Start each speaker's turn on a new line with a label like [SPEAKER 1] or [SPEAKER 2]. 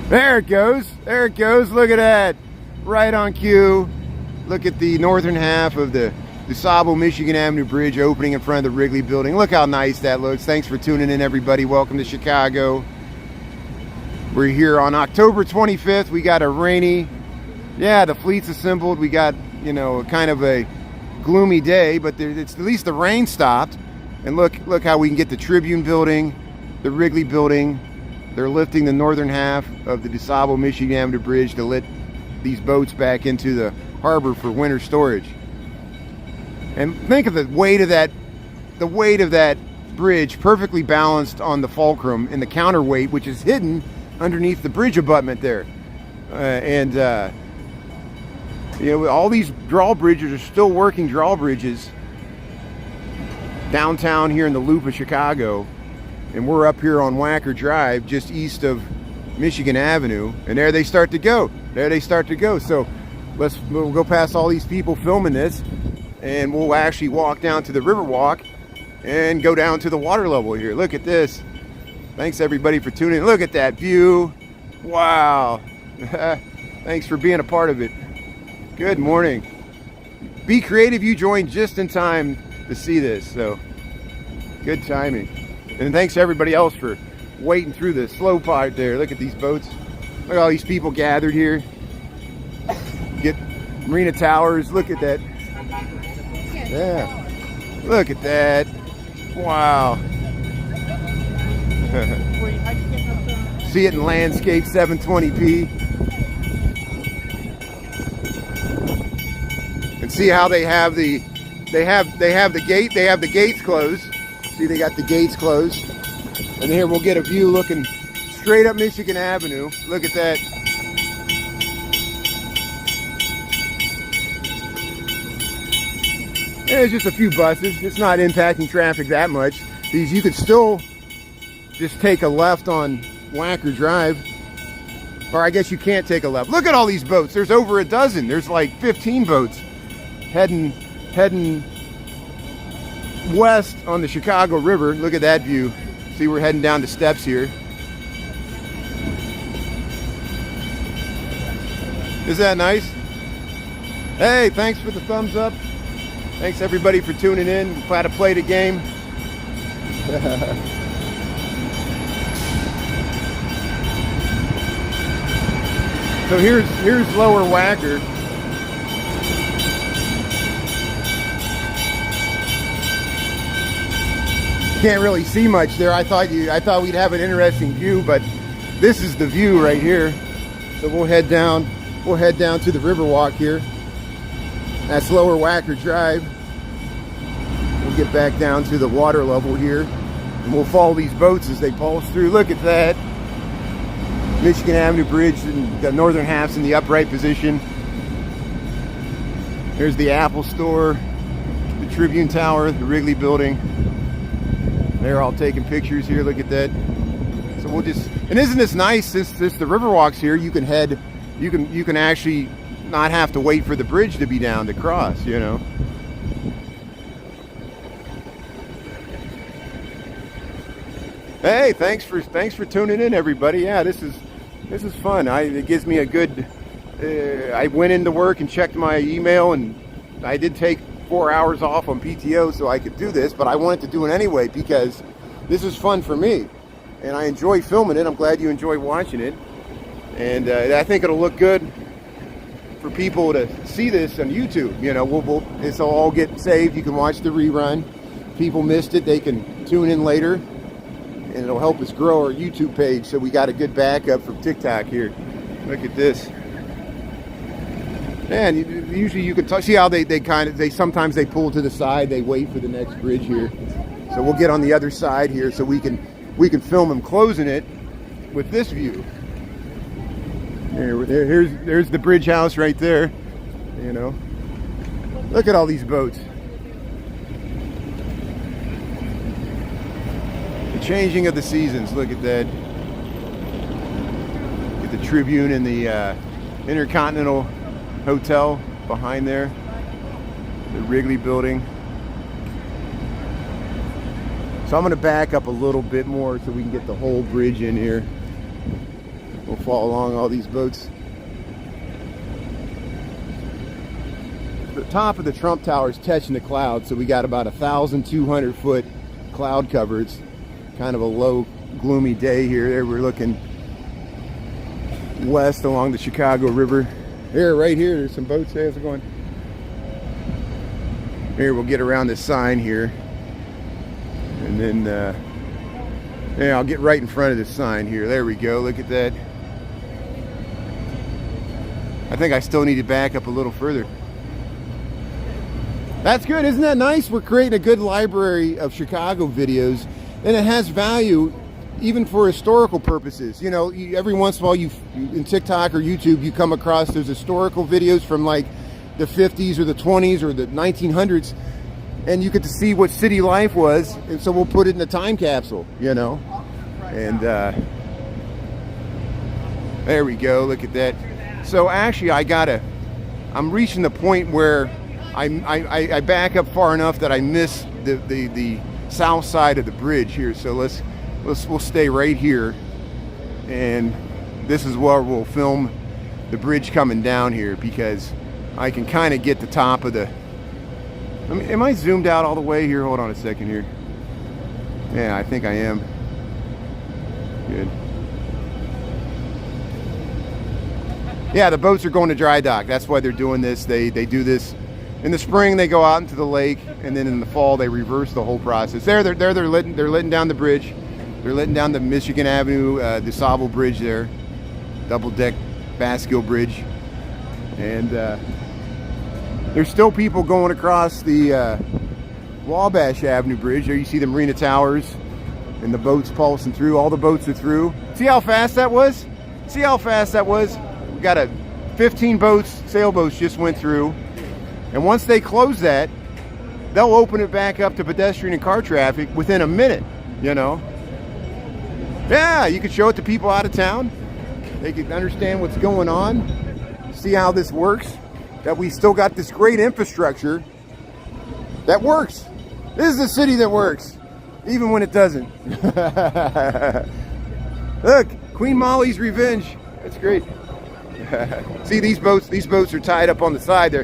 [SPEAKER 1] There it goes. There it goes. Look at that. Right on cue. Look at the northern half of the DuSable Michigan Avenue Bridge opening in front of the Wrigley Building. Look how nice that looks. Thanks for tuning in, everybody. Welcome to Chicago. We're here on October 25th. We got a rainy, the fleet's assembled. We got, kind of a gloomy day, but it's at least the rain stopped. And look how we can get the Tribune Building, the Wrigley Building. They're lifting the northern half of the DuSable Michigan Avenue Bridge to let these boats back into the harbor for winter storage. And think of the weight of that bridge, perfectly balanced on the fulcrum and the counterweight, which is hidden underneath the bridge abutment there. All these drawbridges are still working drawbridges downtown here in the loop of Chicago. And we're up here on Wacker Drive, just east of Michigan Avenue, and there they start to go. So we'll go past all these people filming this, and we'll actually walk down to the Riverwalk and go down to the water level here. Look at this. Thanks everybody for tuning in. Look at that view. Wow. Thanks for being a part of it. Good morning. Be creative. You joined just in time to see this, so good timing. And thanks to everybody else for waiting through the slow part there. Look at these boats. Look at all these people gathered here. Get Marina Towers. Look at that. Yeah. Look at that. Wow. See it in landscape 720p. And see how they have the gates closed. See, they got the gates closed. And here we'll get a view looking straight up Michigan Avenue. Look at that. There's just a few buses. It's not impacting traffic that much. You could still just take a left on Wacker Drive. Or I guess you can't take a left. Look at all these boats. There's over a dozen. There's like 15 boats heading west on the Chicago River. Look at that view. See, we're heading down the steps here. Is that nice? Hey, thanks for the thumbs up. Thanks everybody for tuning in. Glad to play the game. So here's Lower Wacker. Can't really see much there. I thought we'd have an interesting view, but this is the view right here. So we'll head down to the Riverwalk here. That's Lower Wacker Drive. We'll get back down to the water level here, and we'll follow these boats as they pulse through. Look at that. Michigan Avenue Bridge, and the northern half's in the upright position. There's the Apple Store, the Tribune Tower, the Wrigley Building. They're all taking pictures here. Look at that. So we'll just, and isn't this nice? This the Riverwalk's here. You can actually not have to wait for the bridge to be down to cross, Hey, thanks for tuning in, everybody. Yeah, this is fun. It gives me a good. I went into work and checked my email, and I did take 4 hours off on PTO so I could do this, but I wanted to do it anyway because this is fun for me, and I enjoy filming it. I'm glad you enjoy watching it, and I think it'll look good for people to see this on YouTube. This will all get saved. You can watch the rerun. People missed it, they can tune in later, and it'll help us grow our YouTube page. So we got a good backup from TikTok here. Look at this. Man, usually you can see how they sometimes they pull to the side. They wait for the next bridge here. So we'll get on the other side here so we can film them closing it with this view. There's the bridge house right there. Look at all these boats. The changing of the seasons. Look at that. Get the Tribune and the Intercontinental Hotel behind there, the Wrigley Building. So I'm going to back up a little bit more so we can get the whole bridge in here. We'll follow along all these boats. The top of the Trump Tower is touching the clouds, so we got about 1,200 foot cloud cover. It's kind of a low, gloomy day here. There we're looking west along the Chicago River. Here, right here, there's some boats there. How's it going? Here, we'll get around this sign here. And then, yeah, I'll get right in front of this sign here. There we go, look at that. I think I still need to back up a little further. That's good, isn't that nice? We're creating a good library of Chicago videos, and it has value even for historical purposes. You know, every once in a while in TikTok or YouTube, you come across those historical videos from like the 50s or the 20s or the 1900s, and you get to see what city life was, and so we'll put it in a time capsule, you know. And there we go, look at that. So actually I'm reaching the point where I back up far enough that I miss the south side of the bridge here. So we'll stay right here, and this is where we'll film the bridge coming down here, because I can kind of get the top of the. I mean, am I zoomed out all the way here? Hold on a second here. Yeah, I think I am. Good. Yeah, the boats are going to dry dock. That's why they're doing this. They do this in the spring. They go out into the lake, and then in the fall they reverse the whole process. They're letting down the bridge. They're letting down the Michigan Avenue, DuSable Bridge there, double deck Bascule Bridge, and there's still people going across the Wabash Avenue Bridge. There you see the Marina Towers and the boats pulsing through. All the boats are through. See how fast that was? See how fast that was? We got 15 boats, sailboats just went through. And once they close that, they'll open it back up to pedestrian and car traffic within a minute, you know. Yeah, you could show it to people out of town. They could understand what's going on, see how this works, that we still got this great infrastructure that works. This is a city that works, even when it doesn't. Look, Queen Molly's Revenge. That's great. See, these boats are tied up on the side there.